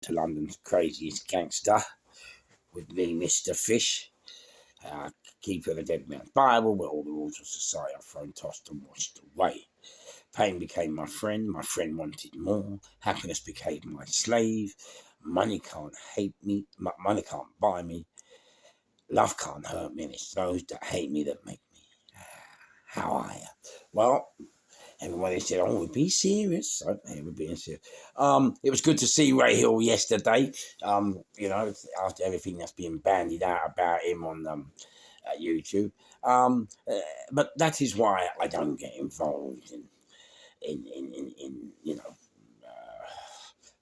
to London's craziest gangster with me, Mr. Fish, keeper of the dead man's Bible, where all the rules of society are thrown, tossed and washed away. Pain became my friend wanted more, happiness became my slave, money can't hate me, money can't buy me, love can't hurt me, and it's those that hate me that make me. How are you? Well, everybody said, "Oh, be serious." So we're being serious. It was good to see Ray Hill yesterday. After everything that's being bandied out about him on YouTube. But that is why I don't get involved in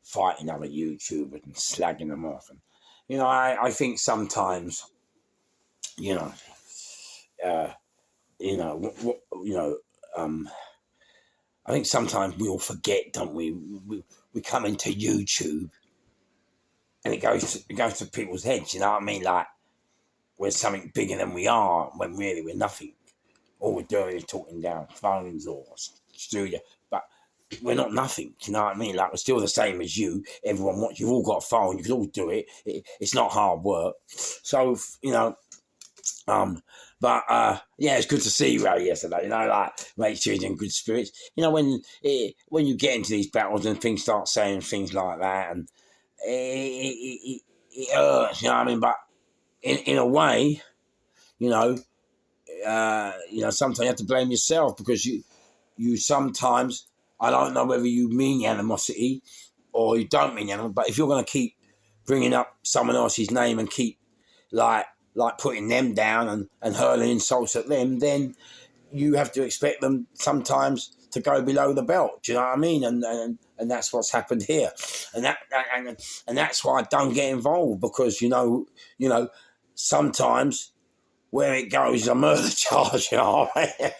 fighting other YouTubers and slagging them off. And I think sometimes, I think sometimes we all forget, don't we? We come into YouTube, and it goes to people's heads. You know what I mean? Like we're something bigger than we are, when really we're nothing. All we're doing is talking down phones or studio, but we're not nothing. Do you know what I mean? Like we're still the same as you. Everyone wants. You've all got a phone. You can all do it. It's not hard work. So it's good to see Ray yesterday. Make sure he's in good spirits. When you get into these battles and things start saying things like that, and it hurts. You know what I mean? But in a way, sometimes you have to blame yourself, because you sometimes, I don't know whether you mean animosity or you don't mean animosity, but if you're going to keep bringing up someone else's name and keep like putting them down and hurling insults at them, then you have to expect them sometimes to go below the belt. Do you know what I mean? And that's what's happened here, and that's why I don't get involved, because sometimes where it goes is a murder charge. You know what I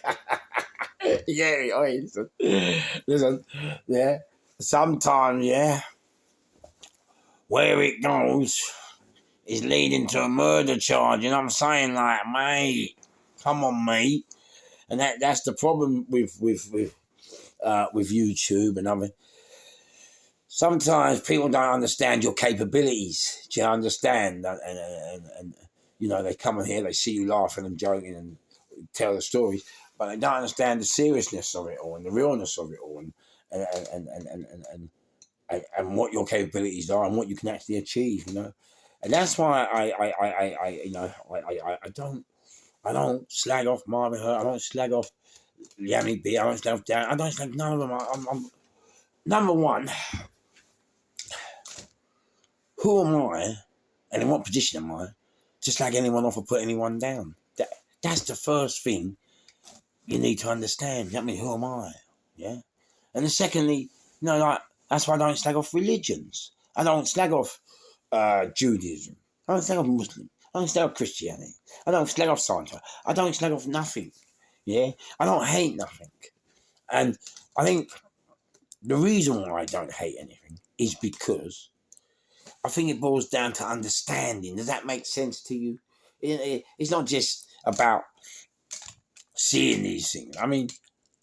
mean? Listen, yeah. Sometimes, where it goes is leading to a murder charge. You know what I'm saying? Like, mate, come on, mate. And that's the problem with YouTube and other. Sometimes people don't understand your capabilities. Do you understand? And they come in here, they see you laughing and joking and tell the stories, but they don't understand the seriousness of it all and the realness of it all, and what your capabilities are and what you can actually achieve. And that's why I don't slag off Marvin Hurt. I don't slag off Yummy B. I don't slag off Dan. I don't slag none of them. I'm number one. Who am I, and in what position am I to slag anyone off or put anyone down? That's the first thing you need to understand. I mean, who am I? Yeah. And then secondly, that's why I don't slag off religions. I don't slag off Judaism. I don't slag off Muslim. I don't slag off Christianity. I don't slag off Scientology. I don't slag off nothing. Yeah. I don't hate nothing. And I think the reason why I don't hate anything is because I think it boils down to understanding. Does that make sense to you? It's not just about seeing these things. I mean,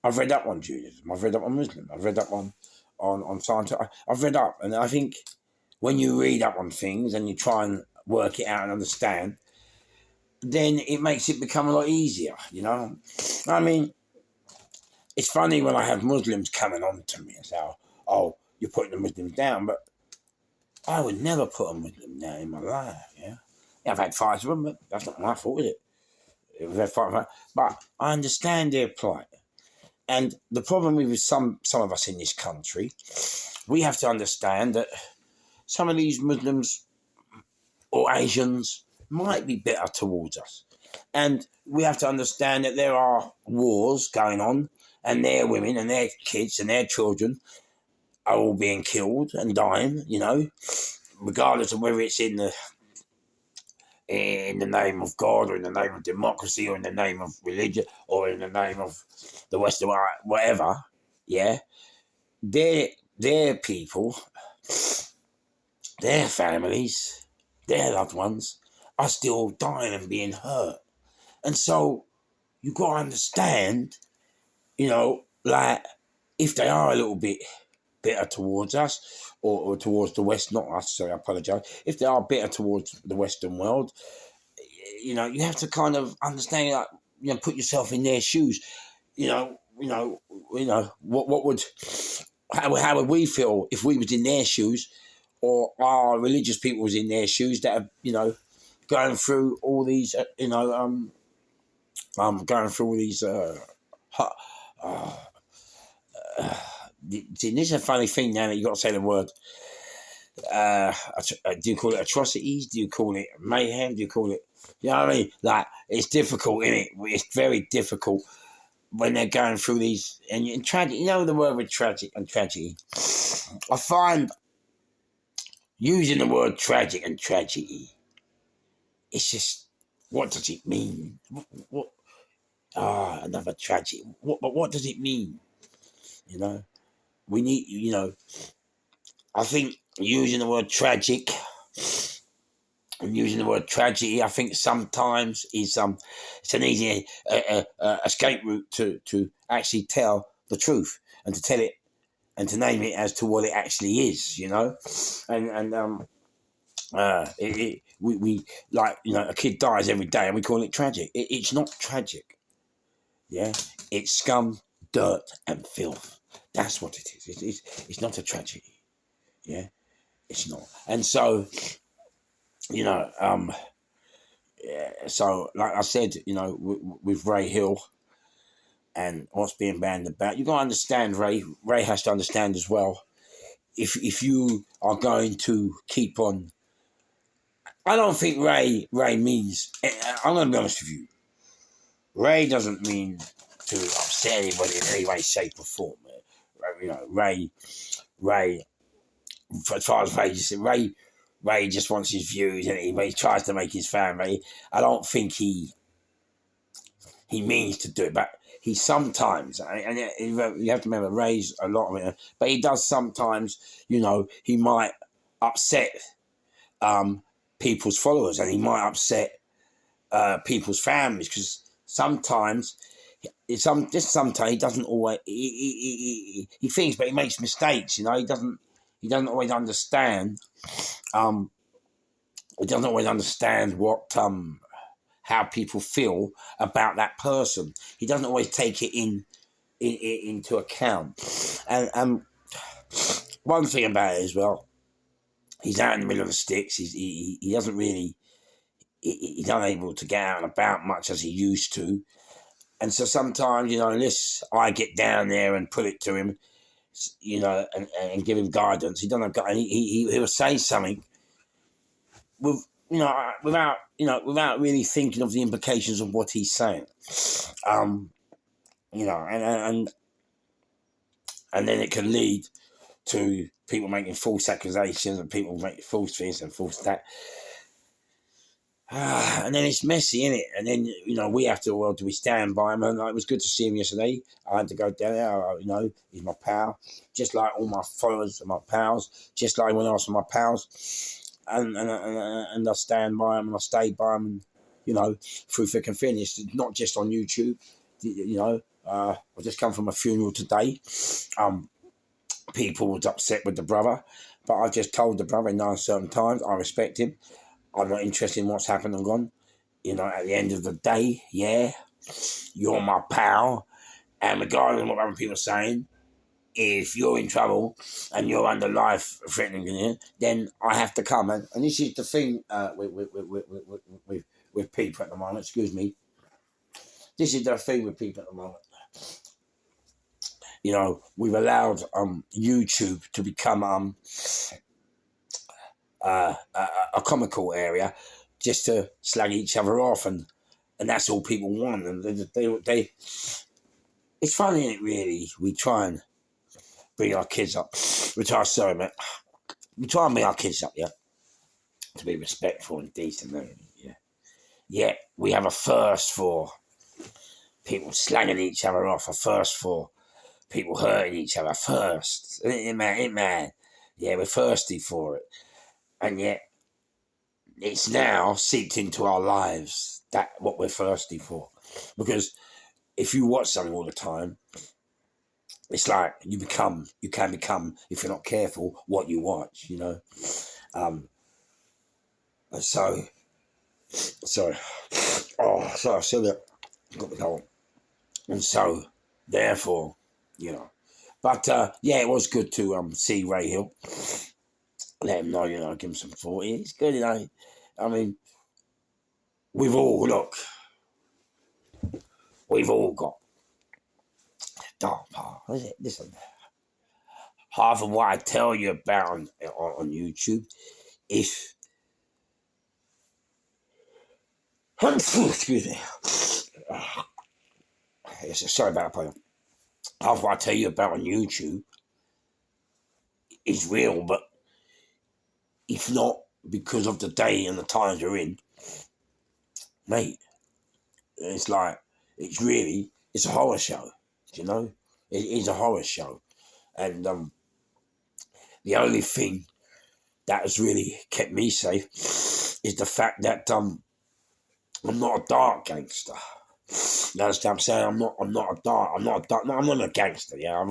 I've read up on Judaism. I've read up on Muslim. I've read up on science. I've read up, and I think when you read up on things and you try and work it out and understand, then it makes it become a lot easier. I mean, it's funny when I have Muslims coming on to me and say, "Oh, you're putting the Muslims down," but I would never put a Muslim down in my life. Yeah, I've had fights with them, but that's not my fault, is it? But I understand their plight. And the problem with some of us in this country, we have to understand that some of these Muslims or Asians might be better towards us. And we have to understand that there are wars going on, and their women and their kids and their children are all being killed and dying, regardless of whether it's in the name of God, or in the name of democracy, or in the name of religion, or in the name of the Western, whatever. Yeah, their people, their families, their loved ones are still dying and being hurt. And so you've got to understand, if they are a little bit bitter towards us or towards the West, not us, sorry, I apologise. If they are bitter towards the Western world, you know, you have to kind of understand, like, you know, put yourself in their shoes. What would, how would we feel if we was in their shoes, or our religious people was in their shoes that are, you know, going through all these, going through all these, see, this is a funny thing now that you got to say the word. Do you call it atrocities? Do you call it mayhem? Do you call it, you know what I mean? Like, it's difficult, isn't it? It's very difficult when they're going through these, and tragic, you know the word with tragic and tragedy. I find using the word tragic and tragedy, it's just, what does it mean? What another tragedy. What does it mean? You know? We need, you know, I think using the word tragic and using the word tragedy, I think sometimes is it's an easy escape route to actually tell the truth and to tell it and to name it as to what it actually is, you know, we like, you know, a kid dies every day and we call it tragic. It's not tragic, yeah. It's scum, dirt, and filth. That's what it is. It's not a tragedy, yeah. It's not, and so, you know, yeah, so like I said, you know, with Ray Hill and what's being banned about, you got to understand, Ray. Ray has to understand as well. If you are going to keep on, I don't think Ray means. I'm going to be honest with you. Ray doesn't mean to upset anybody in any way, shape, or form. You know, Ray. As far as Ray just wants his views, and he tries to make his family. I don't think he means to do it, but he sometimes, and you have to remember, Ray's a lot of it, but he does sometimes, you know, he might upset people's followers, and he might upset people's families, because sometimes sometimes he doesn't always, he thinks, but he makes mistakes, you know, he doesn't always understand, what how people feel about that person. He doesn't always take it into account. And one thing about it as well, he's out in the middle of the sticks. He doesn't really, he's unable to get out and about much as he used to. And so sometimes, you know, unless I get down there and put it to him, you know, and give him guidance, he doesn't have, and he will say something with, you know, without really thinking of the implications of what he's saying. You know, and then it can lead to people making false accusations and people making false things and false that. And then it's messy, isn't it? And then, you know, we have to, well, do we stand by him? And it was good to see him yesterday. I had to go down there, you know, he's my pal, just like all my followers are my pals, just like everyone else are my pals. And I stand by him and I stayed by him, and, you know, through thick and thin. It's not just on YouTube, you know. I just come from a funeral today. People was upset with the brother, but I just told the brother in certain times I respect him. I'm not interested in what's happened and gone. You know, at the end of the day, yeah, you're my pal. And regardless of what other people are saying, if you're in trouble and you're under life threatening, then I have to come. And this is the thing with people at the moment, excuse me. This is the thing with people at the moment. You know, we've allowed YouTube to become a comical area just to slag each other off, and that's all people want. And they it's funny, isn't it, really? We try and bring our kids up. We try and bring our kids up, yeah, to be respectful and decent, yeah. Yet we have a thirst for people slagging each other off, a thirst for people hurting each other, first. Ain't man? Yeah, we're thirsty for it. And yet it's now seeped into our lives, that what we're thirsty for. Because if you watch something all the time, it's like you can become, if you're not careful, what you watch, you know. And so, sorry. Oh, sorry, I said that. Got the cold. And so, therefore, you know. But yeah, it was good to see Ray Hill. Let him know, you know, give him some thought. It's good, you know. I mean, we've all got dark part. Is it? Listen, half of what I tell you about on YouTube, if excuse me, sorry about that. Half of what I tell you about on YouTube is real, but if not because of the day and the times we're in, mate, it's like it's a horror show. You know, it is a horror show, and the only thing that has really kept me safe is the fact that I'm not a dark gangster. You understand what I'm saying? I'm not a gangster, yeah,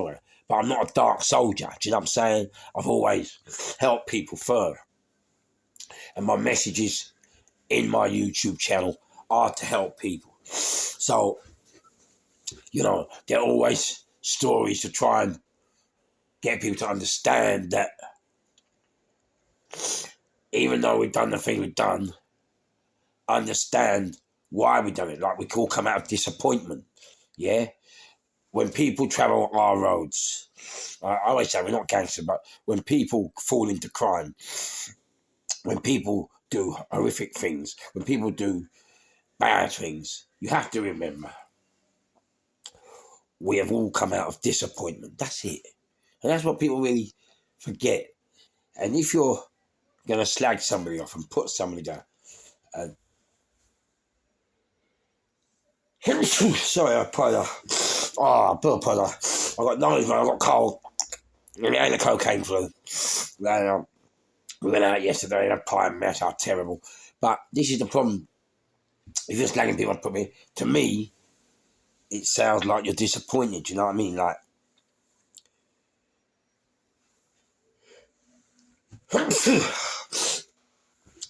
but I'm not a dark soldier. Do you know what I'm saying? I've always helped people further. And my messages in my YouTube channel are to help people. So, you know, there are always stories to try and get people to understand that even though we've done the thing we've done, understand why we've done it. Like, we all come out of disappointment, yeah? When people travel our roads, I always say we're not gangsters, but when people fall into crime, when people do horrific things, when people do bad things, you have to remember we have all come out of disappointment. That's it. And that's what people really forget. And if you're going to slag somebody off and put somebody down, sorry, I Bill Potter. I got nose, I got cold. And the cocaine flu. We went out yesterday and had pie and mash, how terrible. But this is the problem. If you're slagging people, to me, it sounds like you're disappointed. You know what I mean? Like,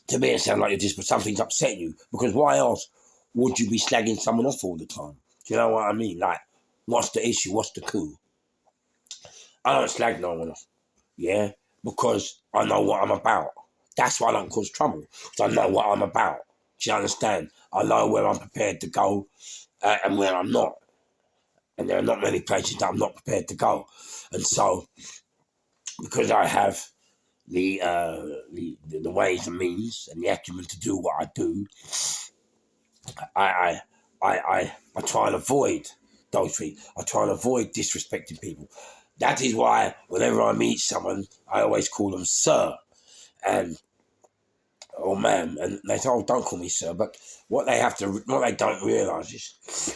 to me, it sounds like you're disappointed. Something's upset you. Because why else would you be slagging someone off all the time? Do you know what I mean? Like, what's the issue? What's the coup? I don't slag no one off. Yeah? Because I know what I'm about. That's why I don't cause trouble. Because I know what I'm about. Do you understand? I know where I'm prepared to go and where I'm not. And there are not many places that I'm not prepared to go. And so, because I have the ways and means and the acumen to do what I do, I try and avoid those things. I try and avoid disrespecting people. That is why whenever I meet someone, I always call them sir and or ma'am, and they say, "Oh, don't call me sir." But what they don't realise is